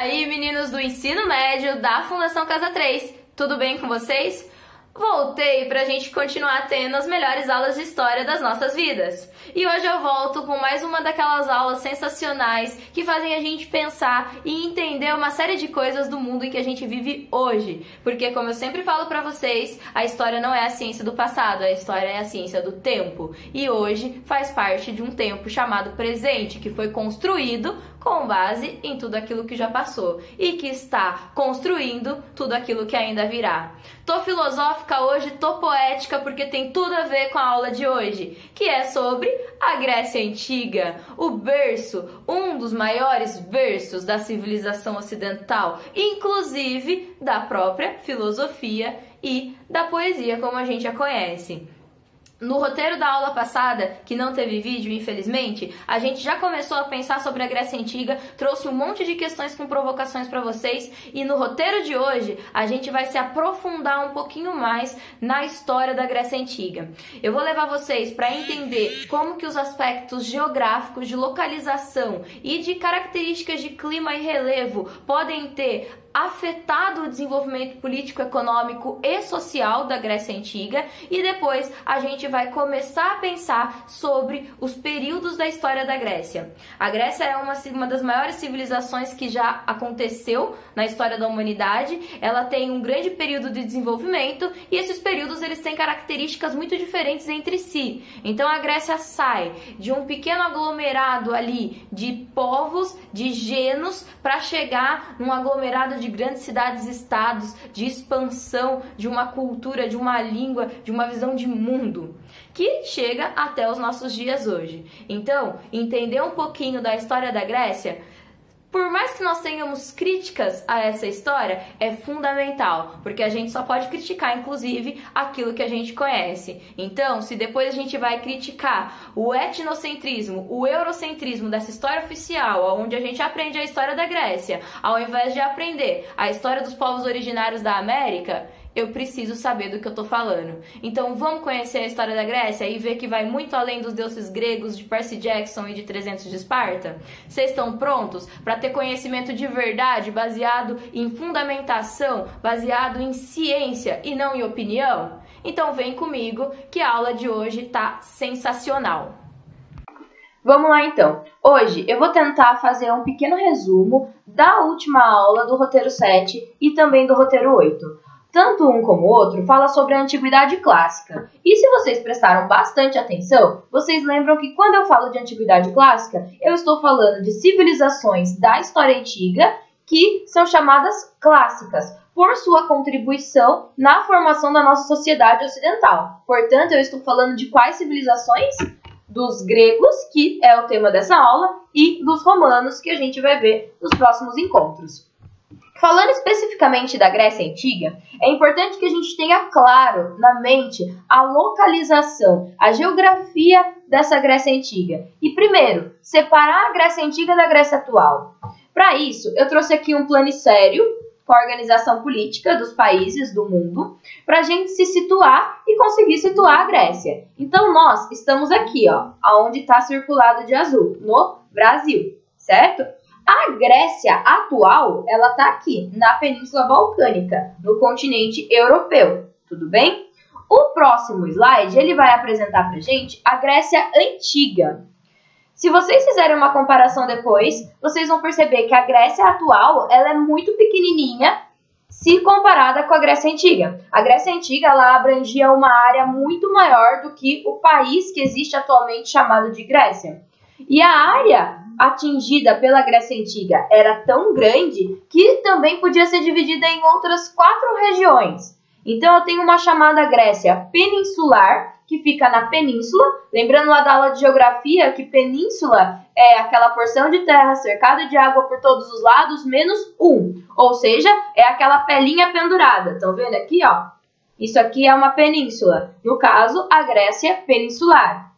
aí, meninos do ensino médio da Fundação Casa 3, tudo bem com vocês? Voltei pra gente continuar tendo as melhores aulas de história das nossas vidas. E hoje eu volto com mais uma daquelas aulas sensacionais que fazem a gente pensar e entender uma série de coisas do mundo em que a gente vive hoje. Porque, como eu sempre falo pra vocês, a história não é a ciência do passado, a história é a ciência do tempo. E hoje faz parte de um tempo chamado presente, que foi construído com base em tudo aquilo que já passou e que está construindo tudo aquilo que ainda virá. Tô filosófica hoje, tô poética porque tem tudo a ver com a aula de hoje, que é sobre a Grécia Antiga, o berço, um dos maiores berços da civilização ocidental, inclusive da própria filosofia e da poesia como a gente a conhece. No roteiro da aula passada, que não teve vídeo, infelizmente, a gente já começou a pensar sobre a Grécia Antiga, trouxe um monte de questões com provocações para vocês, e no roteiro de hoje a gente vai se aprofundar um pouquinho mais na história da Grécia Antiga. Eu vou levar vocês para entender como que os aspectos geográficos, de localização e de características de clima e relevo podem ter afetado o desenvolvimento político, econômico e social da Grécia Antiga, e depois a gente vai começar a pensar sobre os períodos da história da Grécia. A Grécia é uma das maiores civilizações que já aconteceu na história da humanidade. Ela tem um grande período de desenvolvimento e esses períodos eles têm características muito diferentes entre si. Então a Grécia sai de um pequeno aglomerado ali de povos, de genos, para chegar num aglomerado de grandes cidades-estados, de expansão de uma cultura, de uma língua, de uma visão de mundo, que chega até os nossos dias hoje. Então, entender um pouquinho da história da Grécia, por mais que nós tenhamos críticas a essa história, é fundamental, porque a gente só pode criticar, inclusive, aquilo que a gente conhece. Então, se depois a gente vai criticar o etnocentrismo, o eurocentrismo dessa história oficial, onde a gente aprende a história da Grécia, ao invés de aprender a história dos povos originários da América, eu preciso saber do que eu tô falando. Então vamos conhecer a história da Grécia e ver que vai muito além dos deuses gregos de Percy Jackson e de 300 de Esparta? Vocês estão prontos para ter conhecimento de verdade, baseado em fundamentação, baseado em ciência e não em opinião? Então vem comigo que a aula de hoje tá sensacional. Vamos lá então. Hoje eu vou tentar fazer um pequeno resumo da última aula do roteiro 7 e também do roteiro 8. Tanto um como o outro fala sobre a Antiguidade Clássica. E se vocês prestaram bastante atenção, vocês lembram que quando eu falo de Antiguidade Clássica, eu estou falando de civilizações da história antiga que são chamadas clássicas, por sua contribuição na formação da nossa sociedade ocidental. Portanto, eu estou falando de quais civilizações? Dos gregos, que é o tema dessa aula, e dos romanos, que a gente vai ver nos próximos encontros. Falando especificamente da Grécia Antiga, é importante que a gente tenha claro na mente a localização, a geografia dessa Grécia Antiga. E primeiro, separar a Grécia Antiga da Grécia atual. Para isso, eu trouxe aqui um planissério com a organização política dos países do mundo, para a gente se situar e conseguir situar a Grécia. Então, nós estamos aqui, ó, onde está circulado de azul, no Brasil, certo? A Grécia atual, ela está aqui, na Península Balcânica, no continente europeu, tudo bem? O próximo slide, ele vai apresentar para a gente a Grécia Antiga. Se vocês fizerem uma comparação depois, vocês vão perceber que a Grécia atual, ela é muito pequenininha se comparada com a Grécia Antiga. A Grécia Antiga, ela abrangia uma área muito maior do que o país que existe atualmente chamado de Grécia. E a área atingida pela Grécia Antiga era tão grande que também podia ser dividida em outras 4 regiões. Então, eu tenho uma chamada Grécia Peninsular, que fica na península. Lembrando lá da aula de geografia que península é aquela porção de terra cercada de água por todos os lados, menos um. Ou seja, é aquela pelinha pendurada. Estão vendo aqui, ó? Isso aqui é uma península. No caso, a Grécia Peninsular.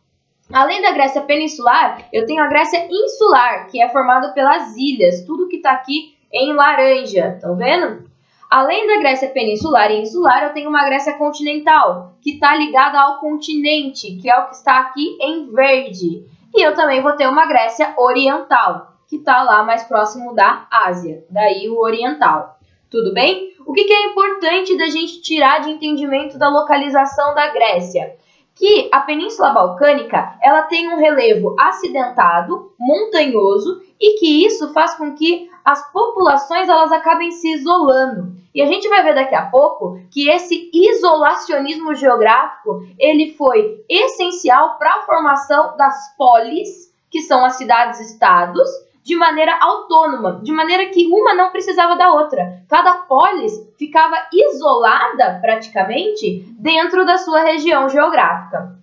Além da Grécia Peninsular, eu tenho a Grécia Insular, que é formada pelas ilhas, tudo que está aqui em laranja, estão vendo? Além da Grécia Peninsular e Insular, eu tenho uma Grécia Continental, que está ligada ao continente, que é o que está aqui em verde. E eu também vou ter uma Grécia Oriental, que está lá mais próximo da Ásia, daí o oriental. Tudo bem? O que é importante da gente tirar de entendimento da localização da Grécia? Que a Península Balcânica ela tem um relevo acidentado, montanhoso, e que isso faz com que as populações elas acabem se isolando. E a gente vai ver daqui a pouco que esse isolacionismo geográfico ele foi essencial para a formação das polis, que são as cidades-estados, de maneira autônoma, de maneira que uma não precisava da outra. Cada polis ficava isolada, praticamente, dentro da sua região geográfica.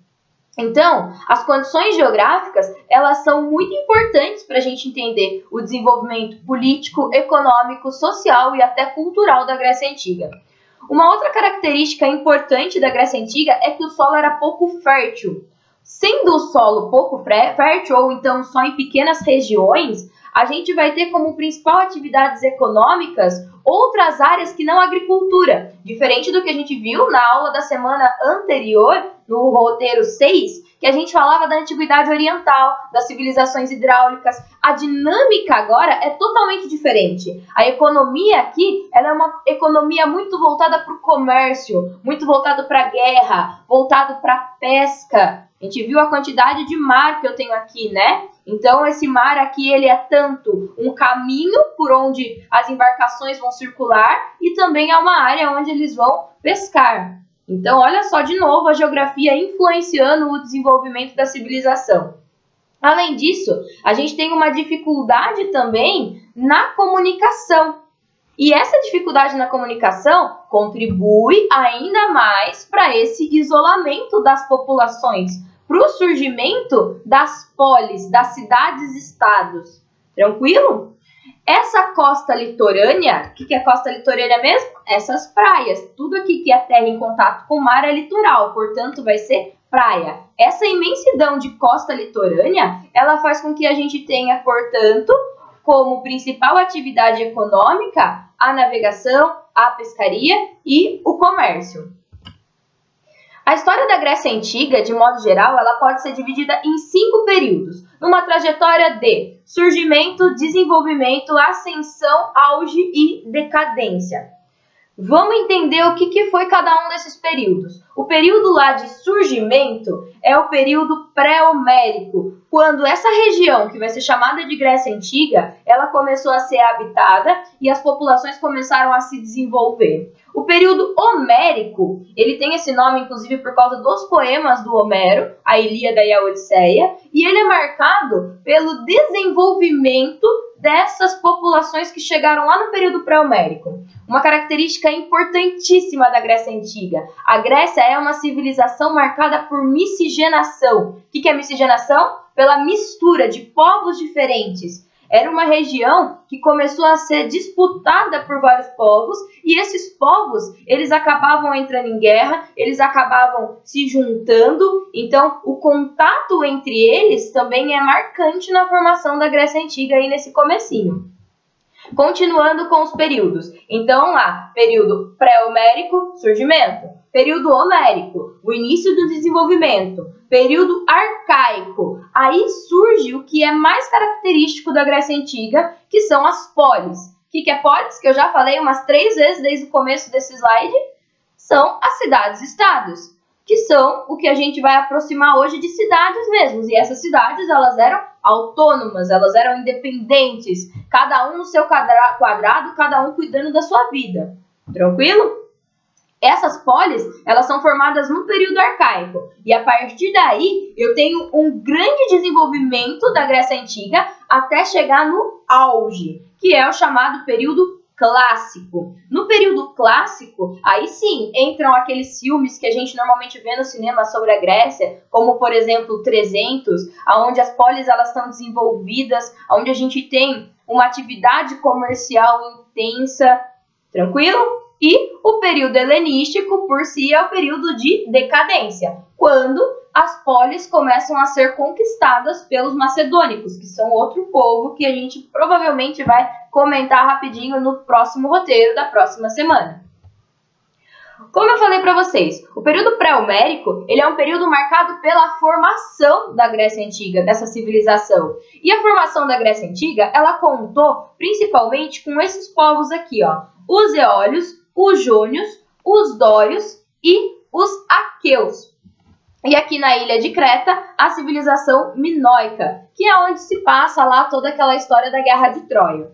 Então, as condições geográficas, elas são muito importantes para a gente entender o desenvolvimento político, econômico, social e até cultural da Grécia Antiga. Uma outra característica importante da Grécia Antiga é que o solo era pouco fértil. Sendo o solo pouco fértil, ou então só em pequenas regiões, a gente vai ter como principal atividades econômicas outras áreas que não a agricultura. Diferente do que a gente viu na aula da semana anterior, no roteiro 6, que a gente falava da Antiguidade Oriental, das civilizações hidráulicas. A dinâmica agora é totalmente diferente. A economia aqui ela é uma economia muito voltada para o comércio, muito voltada para a guerra, voltado para a pesca. A gente viu a quantidade de mar que eu tenho aqui, né? Então, esse mar aqui, ele é tanto um caminho por onde as embarcações vão circular e também é uma área onde eles vão pescar. Então, olha só de novo a geografia influenciando o desenvolvimento da civilização. Além disso, a gente tem uma dificuldade também na comunicação. E essa dificuldade na comunicação contribui ainda mais para esse isolamento das populações, para o surgimento das polis, das cidades-estados. Tranquilo? Essa costa litorânea, o que é costa litorânea mesmo? Essas praias. Tudo aqui que é terra em contato com o mar é litoral, portanto vai ser praia. Essa imensidão de costa litorânea, ela faz com que a gente tenha, portanto, como principal atividade econômica a navegação, a pescaria e o comércio. A história da Grécia Antiga, de modo geral, ela pode ser dividida em 5 períodos, numa trajetória de surgimento, desenvolvimento, ascensão, auge e decadência. Vamos entender o que foi cada um desses períodos. O período lá de surgimento é o período pré-homérico, quando essa região, que vai ser chamada de Grécia Antiga, ela começou a ser habitada e as populações começaram a se desenvolver. O período homérico, ele tem esse nome, inclusive, por causa dos poemas do Homero, a Ilíada e a Odisseia, e ele é marcado pelo desenvolvimento dessas populações que chegaram lá no período pré-homérico. Uma característica importantíssima da Grécia Antiga. A Grécia é uma civilização marcada por miscigenação. O que é miscigenação? Pela mistura de povos diferentes. Era uma região que começou a ser disputada por vários povos e esses povos, eles acabavam entrando em guerra, eles acabavam se juntando, então o contato entre eles também é marcante na formação da Grécia Antiga aí nesse comecinho. Continuando com os períodos. Então lá, período pré-homérico, surgimento. Período homérico, o início do desenvolvimento. Período arcaico, aí surge o que é mais característico da Grécia Antiga, que são as polis. O que é polis? Que eu já falei umas 3 vezes desde o começo desse slide. São as cidades-estados, que são o que a gente vai aproximar hoje de cidades mesmo. E essas cidades, elas eram autônomas, elas eram independentes, cada um no seu quadrado, cada um cuidando da sua vida. Tranquilo? Essas polis, elas são formadas no período arcaico. E a partir daí, eu tenho um grande desenvolvimento da Grécia Antiga até chegar no auge, que é o chamado período clássico. No período clássico, aí sim, entram aqueles filmes que a gente normalmente vê no cinema sobre a Grécia, como, por exemplo, 300, onde as polis elas estão desenvolvidas, onde a gente tem uma atividade comercial intensa. Tranquilo? E o período helenístico, por si, é o período de decadência, quando as polis começam a ser conquistadas pelos macedônicos, que são outro povo que a gente provavelmente vai comentar rapidinho no próximo roteiro da próxima semana. Como eu falei para vocês, o período pré-homérico, ele é um período marcado pela formação da Grécia Antiga, dessa civilização. E a formação da Grécia Antiga, ela contou principalmente com esses povos aqui, ó, os eólios, os jônios, os dórios e os aqueus. E aqui na ilha de Creta, a civilização minoica, que é onde se passa lá toda aquela história da Guerra de Troia.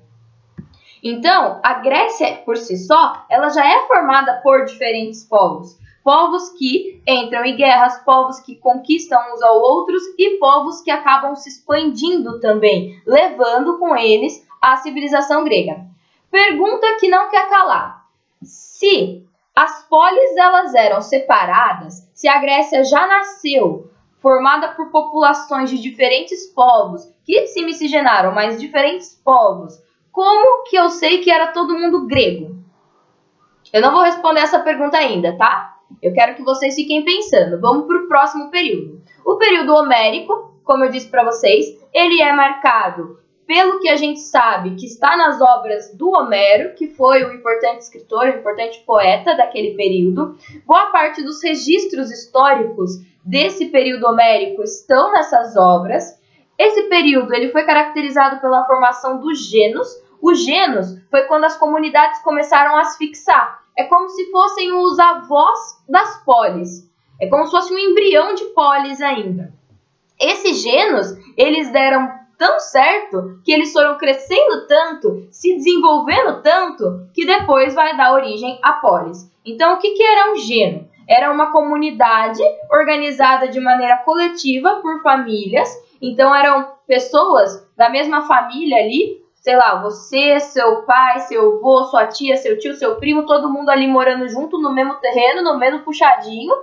Então, a Grécia, por si só, ela já é formada por diferentes povos. Povos que entram em guerras, povos que conquistam uns aos outros e povos que acabam se expandindo também, levando com eles a civilização grega. Pergunta que não quer calar. Se as polis elas eram separadas, se a Grécia já nasceu formada por populações de diferentes povos, que se miscigenaram, mas diferentes povos, como que eu sei que era todo mundo grego? Eu não vou responder essa pergunta ainda, tá? Eu quero que vocês fiquem pensando. Vamos para o próximo período. O período homérico, como eu disse para vocês, ele é marcado pelo que a gente sabe que está nas obras do Homero, que foi o importante escritor, o importante poeta daquele período. Boa parte dos registros históricos desse período homérico estão nessas obras. Esse período ele foi caracterizado pela formação dos gênos. Os gênos foi quando as comunidades começaram a se fixar. É como se fossem os avós das polis. É como se fosse um embrião de polis ainda. Esses gênos, eles deram tão certo que eles foram crescendo tanto, se desenvolvendo tanto, que depois vai dar origem a polis. Então, o que era um gêno? Era uma comunidade organizada de maneira coletiva por famílias. Então, eram pessoas da mesma família ali, sei lá, você, seu pai, seu avô, sua tia, seu tio, seu primo, todo mundo ali morando junto no mesmo terreno, no mesmo puxadinho.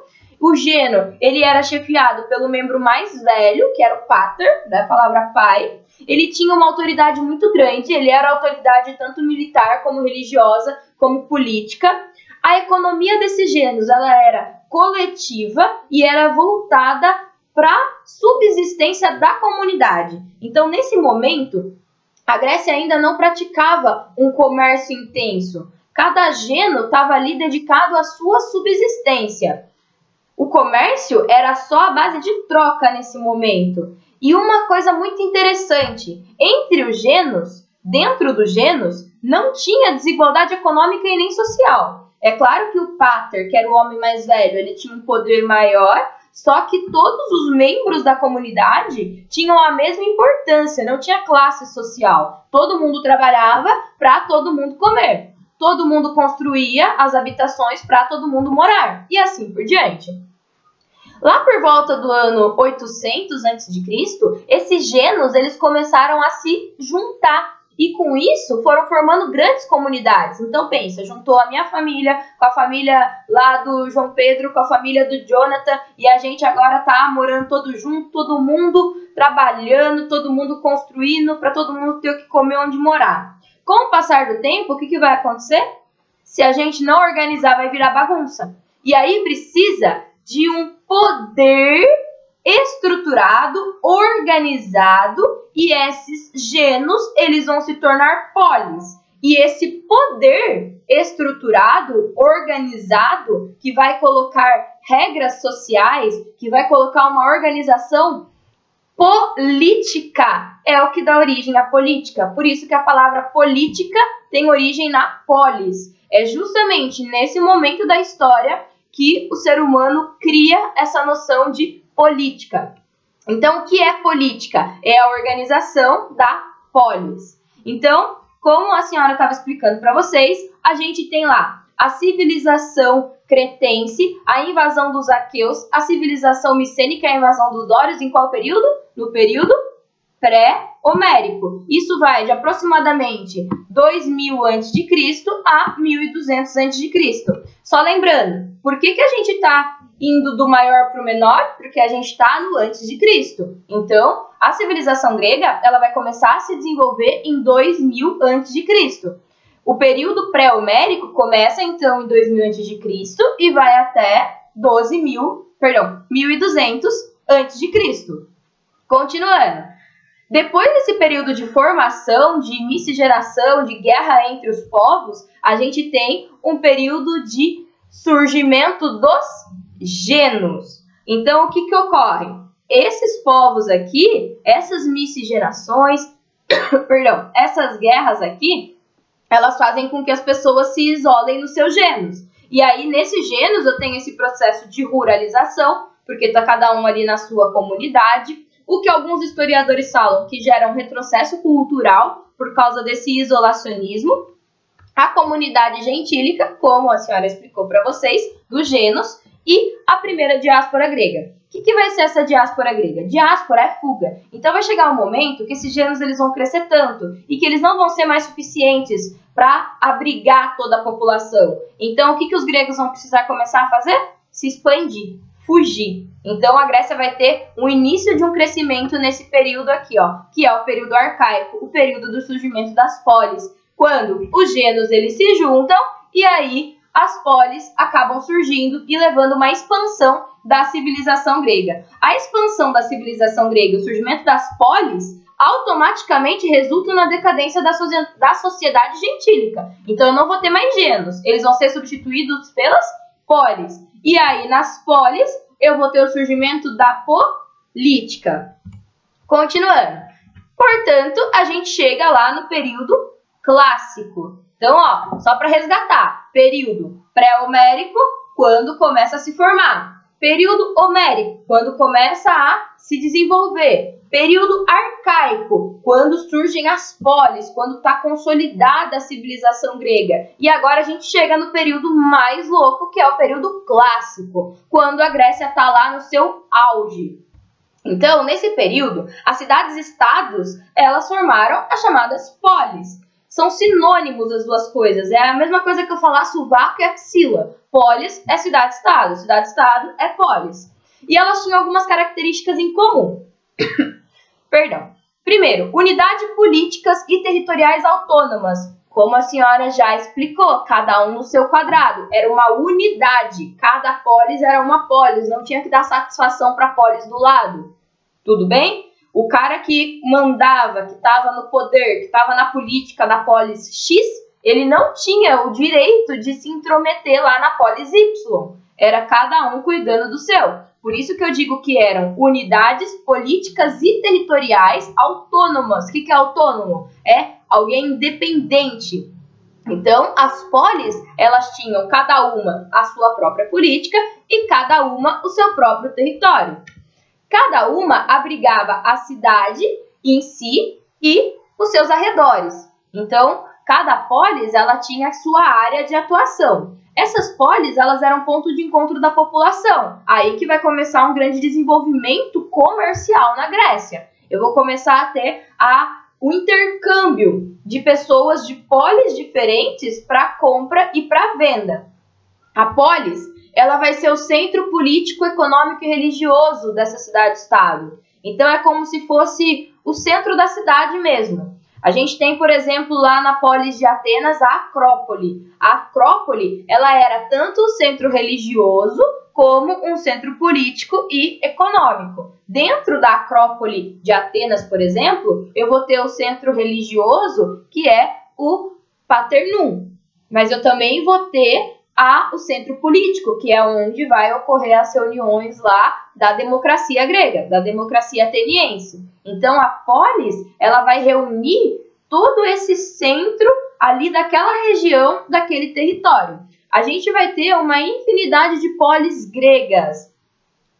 O gêno, ele era chefiado pelo membro mais velho, que era o pater, da palavra pai. Ele tinha uma autoridade muito grande, ele era autoridade tanto militar como religiosa, como política. A economia desses gêneros, ela era coletiva e era voltada para a subsistência da comunidade. Então, nesse momento, a Grécia ainda não praticava um comércio intenso. Cada gênero estava ali dedicado à sua subsistência. O comércio era só a base de troca nesse momento. E uma coisa muito interessante, entre os gêneros, dentro dos gêneros, não tinha desigualdade econômica e nem social. É claro que o pater, que era o homem mais velho, ele tinha um poder maior, só que todos os membros da comunidade tinham a mesma importância, não tinha classe social. Todo mundo trabalhava para todo mundo comer. Todo mundo construía as habitações para todo mundo morar. E assim por diante. Lá por volta do ano 800 a.C., esses gêneros eles começaram a se juntar. E com isso foram formando grandes comunidades. Então pensa, juntou a minha família com a família lá do João Pedro, com a família do Jonathan, e a gente agora tá morando todo junto, todo mundo trabalhando, todo mundo construindo, para todo mundo ter o que comer, onde morar. Com o passar do tempo, o que vai acontecer? Se a gente não organizar, vai virar bagunça. E aí precisa de um poder estruturado, organizado, e esses gêneros, eles vão se tornar polis. E esse poder estruturado, organizado, que vai colocar regras sociais, que vai colocar uma organização política, é o que dá origem à política. Por isso que a palavra política tem origem na polis. É justamente nesse momento da história que o ser humano cria essa noção de política. Então, o que é política? É a organização da polis. Então, como a senhora estava explicando para vocês, a gente tem lá a civilização cretense, a invasão dos aqueus, a civilização micênica, a invasão dos dórios, em qual período? No período pré-homérico. Isso vai de aproximadamente 2000 a.C. a 1200 a.C. Só lembrando, por que a gente está indo do maior para o menor? Porque a gente está no antes de Cristo. Então, a civilização grega ela vai começar a se desenvolver em 2000 a.C. O período pré-homérico começa, então, em 2000 a.C. e vai até 1200 a.C. Continuando. Depois desse período de formação, de miscigenação, de guerra entre os povos, a gente tem um período de Surgimento dos genos. Então, o que que ocorre? Esses povos aqui, essas miscigenações, perdão, essas guerras aqui, elas fazem com que as pessoas se isolem nos seus genos. E aí, nesses genos, eu tenho esse processo de ruralização, porque está cada um ali na sua comunidade, o que alguns historiadores falam que gera um retrocesso cultural por causa desse isolacionismo. A comunidade gentílica, como a senhora explicou para vocês, dos genos, e a primeira diáspora grega. O que vai ser essa diáspora grega? Diáspora é fuga. Então vai chegar um momento que esses genos eles vão crescer tanto e que eles não vão ser mais suficientes para abrigar toda a população. Então o que os gregos vão precisar começar a fazer? Se expandir, fugir. Então a Grécia vai ter um início de um crescimento nesse período aqui, ó, que é o período arcaico, o período do surgimento das polis, quando os genos eles se juntam e aí as polis acabam surgindo e levando uma expansão da civilização grega. A expansão da civilização grega, o surgimento das polis, automaticamente resulta na decadência da sociedade gentílica. Então eu não vou ter mais genos, eles vão ser substituídos pelas polis. E aí nas polis eu vou ter o surgimento da política. Continuando. Portanto, a gente chega lá no período clássico. Então, ó, só para resgatar, período pré-homérico, quando começa a se formar. Período homérico, quando começa a se desenvolver. Período arcaico, quando surgem as polis, quando está consolidada a civilização grega. E agora a gente chega no período mais louco, que é o período clássico, quando a Grécia está lá no seu auge. Então, nesse período, as cidades-estados, elas formaram as chamadas polis. São sinônimos as duas coisas. É a mesma coisa que eu falar sovaco e axila. Polis é cidade-estado. Cidade-estado é polis. E elas tinham algumas características em comum. Perdão. Primeiro, unidade políticas e territoriais autônomas. Como a senhora já explicou, cada um no seu quadrado. Era uma unidade. Cada polis era uma polis. Não tinha que dar satisfação para a polis do lado. Tudo bem? O cara que mandava, que estava no poder, que estava na política da polis X, ele não tinha o direito de se intrometer lá na polis Y. Era cada um cuidando do seu. Por isso que eu digo que eram unidades políticas e territoriais autônomas. O que é autônomo? É alguém independente. Então, as polis, elas tinham cada uma a sua própria política e cada uma o seu próprio território. Cada uma abrigava a cidade em si e os seus arredores. Então, cada polis ela tinha a sua área de atuação. Essas polis elas eram ponto de encontro da população. Aí que vai começar um grande desenvolvimento comercial na Grécia. Eu vou começar a ter o intercâmbio de pessoas de polis diferentes para compra e para venda. A polis ela vai ser o centro político, econômico e religioso dessa cidade-estado. Então, é como se fosse o centro da cidade mesmo. A gente tem, por exemplo, lá na polis de Atenas, a Acrópole. A Acrópole, ela era tanto o centro religioso, como um centro político e econômico. Dentro da Acrópole de Atenas, por exemplo, eu vou ter o centro religioso, que é o Paternum. Mas eu também vou ter o centro político, que é onde vai ocorrer as reuniões lá da democracia grega, da democracia ateniense. Então, a polis, ela vai reunir todo esse centro ali daquela região, daquele território. A gente vai ter uma infinidade de polis gregas.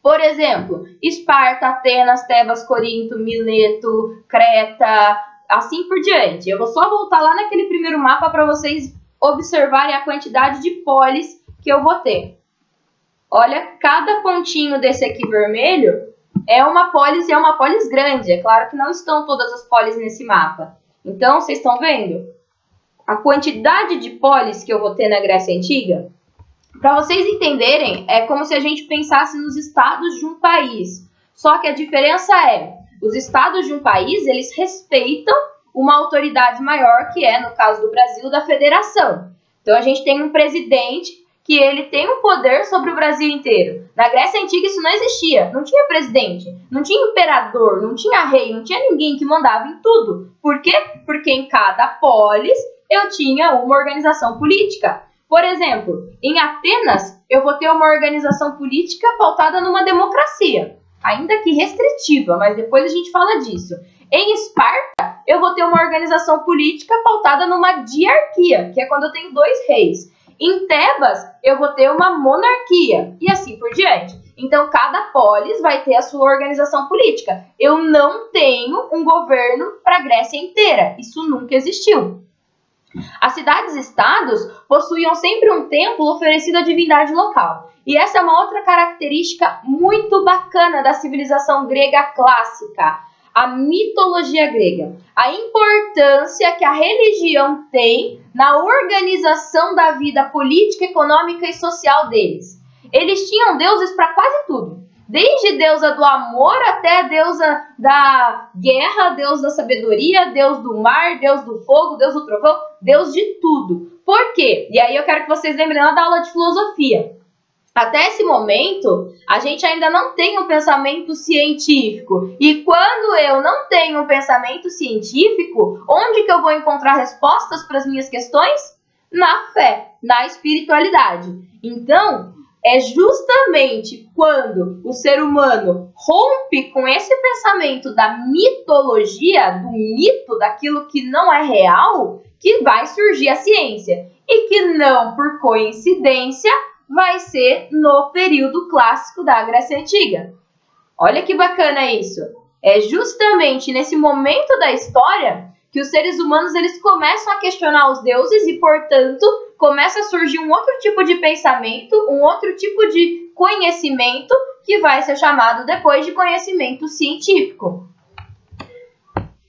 Por exemplo, Esparta, Atenas, Tebas, Corinto, Mileto, Creta, assim por diante. Eu vou só voltar lá naquele primeiro mapa para vocês observarem a quantidade de polis que eu vou ter. Olha, cada pontinho desse aqui vermelho é uma polis e é uma polis grande. É claro que não estão todas as polis nesse mapa. Então, vocês estão vendo? A quantidade de polis que eu vou ter na Grécia Antiga, para vocês entenderem, é como se a gente pensasse nos estados de um país. Só que a diferença é, os estados de um país, eles respeitam uma autoridade maior, que é, no caso do Brasil, da federação. Então, a gente tem um presidente que ele tem um poder sobre o Brasil inteiro. Na Grécia Antiga isso não existia, não tinha presidente, não tinha imperador, não tinha rei, não tinha ninguém que mandava em tudo. Por quê? Porque em cada polis eu tinha uma organização política. Por exemplo, em Atenas, eu vou ter uma organização política pautada numa democracia, ainda que restritiva, mas depois a gente fala disso. Em Esparta, eu vou ter uma organização política pautada numa diarquia, que é quando eu tenho 2 reis. Em Tebas, eu vou ter uma monarquia, e assim por diante. Então, cada polis vai ter a sua organização política. Eu não tenho um governo para a Grécia inteira. Isso nunca existiu. As cidades-estados possuíam sempre um templo oferecido à divindade local. E essa é uma outra característica muito bacana da civilização grega clássica, a mitologia grega. A importância que a religião tem na organização da vida política, econômica e social deles. Eles tinham deuses para quase tudo. Desde deusa do amor até a deusa da guerra, deus da sabedoria, deus do mar, deus do fogo, deus do trovão, deus de tudo. Por quê? E aí eu quero que vocês lembrem lá da aula de filosofia. Até esse momento, a gente ainda não tem um pensamento científico. E quando eu não tenho um pensamento científico, onde que eu vou encontrar respostas para as minhas questões? Na fé, na espiritualidade. Então, é justamente quando o ser humano rompe com esse pensamento da mitologia, do mito, daquilo que não é real, que vai surgir a ciência. E que não por coincidência vai ser no período clássico da Grécia Antiga. Olha que bacana isso. É justamente nesse momento da história que os seres humanos eles começam a questionar os deuses e, portanto, começa a surgir um outro tipo de pensamento, um outro tipo de conhecimento que vai ser chamado depois de conhecimento científico.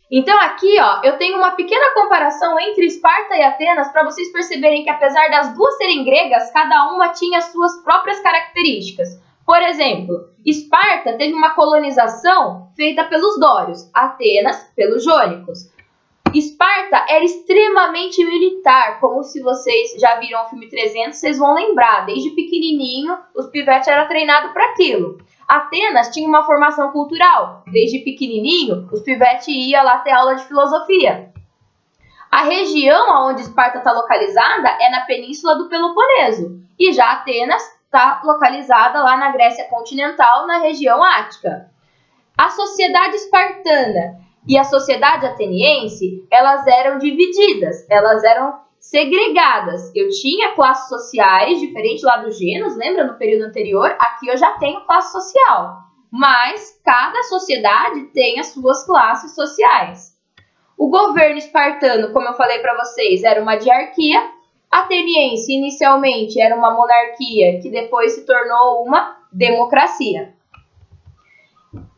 Então aqui, ó, eu tenho uma pequena comparação entre Esparta e Atenas para vocês perceberem que apesar das duas serem gregas, cada uma tinha suas próprias características. Por exemplo, Esparta teve uma colonização feita pelos dórios, Atenas pelos jônicos. Esparta era extremamente militar, como se vocês já viram o filme 300, vocês vão lembrar, desde pequenininho os pivetes eram treinados para aquilo. Atenas tinha uma formação cultural, desde pequenininho os pivetes iam lá ter aula de filosofia. A região onde Esparta está localizada é na península do Peloponeso, e já Atenas está localizada lá na Grécia continental, na região ática. A sociedade espartana e a sociedade ateniense, elas eram divididas, elas eram segregadas. Eu tinha classes sociais, diferente lá do Gênesis, lembra no período anterior? Aqui eu já tenho classe social, mas cada sociedade tem as suas classes sociais. O governo espartano, como eu falei para vocês, era uma diarquia. Ateniense, inicialmente, era uma monarquia que depois se tornou uma democracia.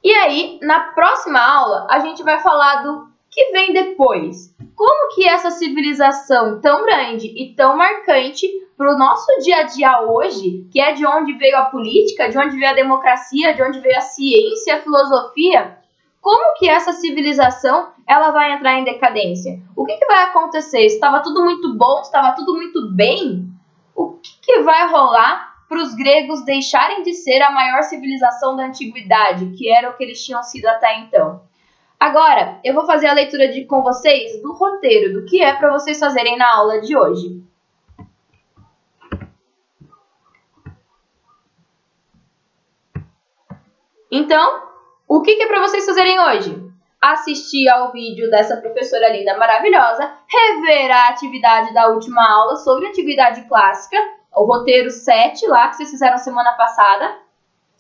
E aí, na próxima aula, a gente vai falar do que vem depois. Como que essa civilização tão grande e tão marcante para o nosso dia a dia hoje, que é de onde veio a política, de onde veio a democracia, de onde veio a ciência, a filosofia, como que essa civilização ela vai entrar em decadência? O que vai acontecer? Estava tudo muito bom? Estava tudo muito bem? O que vai rolar para os gregos deixarem de ser a maior civilização da antiguidade, que era o que eles tinham sido até então? Agora, eu vou fazer a leitura com vocês do roteiro, do que é para vocês fazerem na aula de hoje. Então, o que é para vocês fazerem hoje? Assistir ao vídeo dessa professora linda, maravilhosa, rever a atividade da última aula sobre antiguidade clássica, o roteiro 7 lá que vocês fizeram semana passada,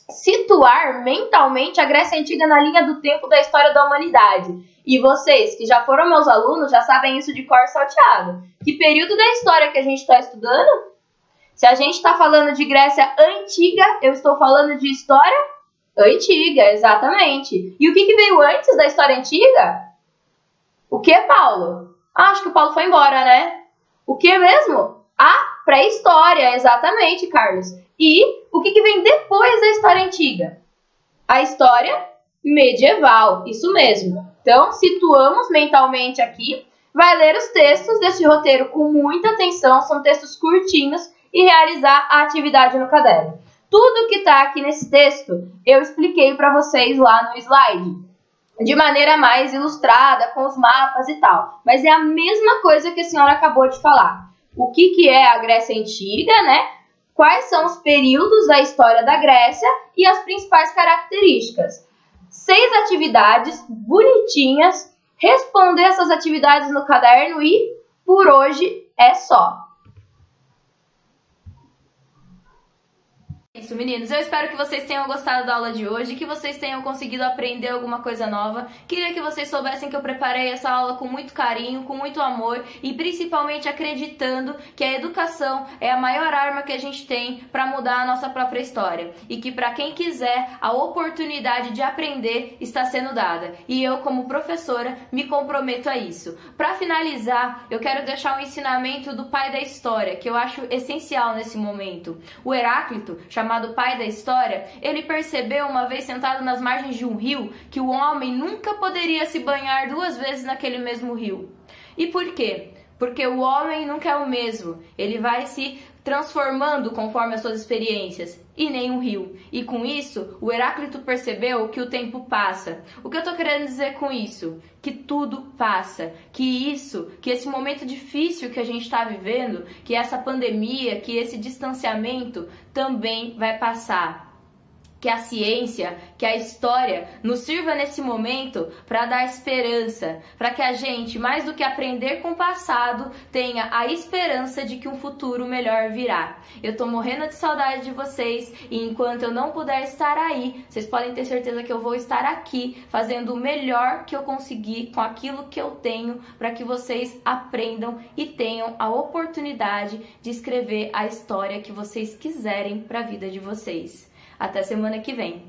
situar mentalmente a Grécia Antiga na linha do tempo da história da humanidade. E vocês que já foram meus alunos já sabem isso de cor salteado. Que período da história que a gente está estudando? Se a gente está falando de Grécia Antiga, eu estou falando de história antiga, exatamente. E o que veio antes da história antiga? O que, Paulo? Acho que o Paulo foi embora, né? O que mesmo? A pré-história, exatamente, Carlos. E o que vem depois da história antiga? A história medieval, isso mesmo. Então, situamos mentalmente aqui, vai ler os textos desse roteiro com muita atenção, são textos curtinhos, e realizar a atividade no caderno. Tudo que está aqui nesse texto, eu expliquei para vocês lá no slide, de maneira mais ilustrada, com os mapas e tal. Mas é a mesma coisa que a senhora acabou de falar. o que é a Grécia Antiga, né? Quais são os períodos da história da Grécia e as principais características. 6 atividades bonitinhas, responder essas atividades no caderno e por hoje é só. Isso, meninos, eu espero que vocês tenham gostado da aula de hoje, que vocês tenham conseguido aprender alguma coisa nova. Queria que vocês soubessem que eu preparei essa aula com muito carinho, com muito amor e principalmente acreditando que a educação é a maior arma que a gente tem para mudar a nossa própria história e que para quem quiser a oportunidade de aprender está sendo dada. E eu, como professora, me comprometo a isso. Para finalizar, eu quero deixar um ensinamento do pai da história, que eu acho essencial nesse momento. O Heráclito, chamado pai da história, ele percebeu uma vez sentado nas margens de um rio que o homem nunca poderia se banhar 2 vezes naquele mesmo rio. E por quê? Porque o homem nunca é o mesmo, ele vai se transformando conforme as suas experiências, e nem um rio. E com isso, o Heráclito percebeu que o tempo passa. O que eu tô querendo dizer com isso? Que tudo passa, que esse momento difícil que a gente está vivendo, que essa pandemia, que esse distanciamento também vai passar. Que a ciência, que a história nos sirva nesse momento para dar esperança, para que a gente, mais do que aprender com o passado, tenha a esperança de que um futuro melhor virá. Eu tô morrendo de saudade de vocês e enquanto eu não puder estar aí, vocês podem ter certeza que eu vou estar aqui fazendo o melhor que eu conseguir com aquilo que eu tenho para que vocês aprendam e tenham a oportunidade de escrever a história que vocês quiserem para a vida de vocês. Até semana que vem!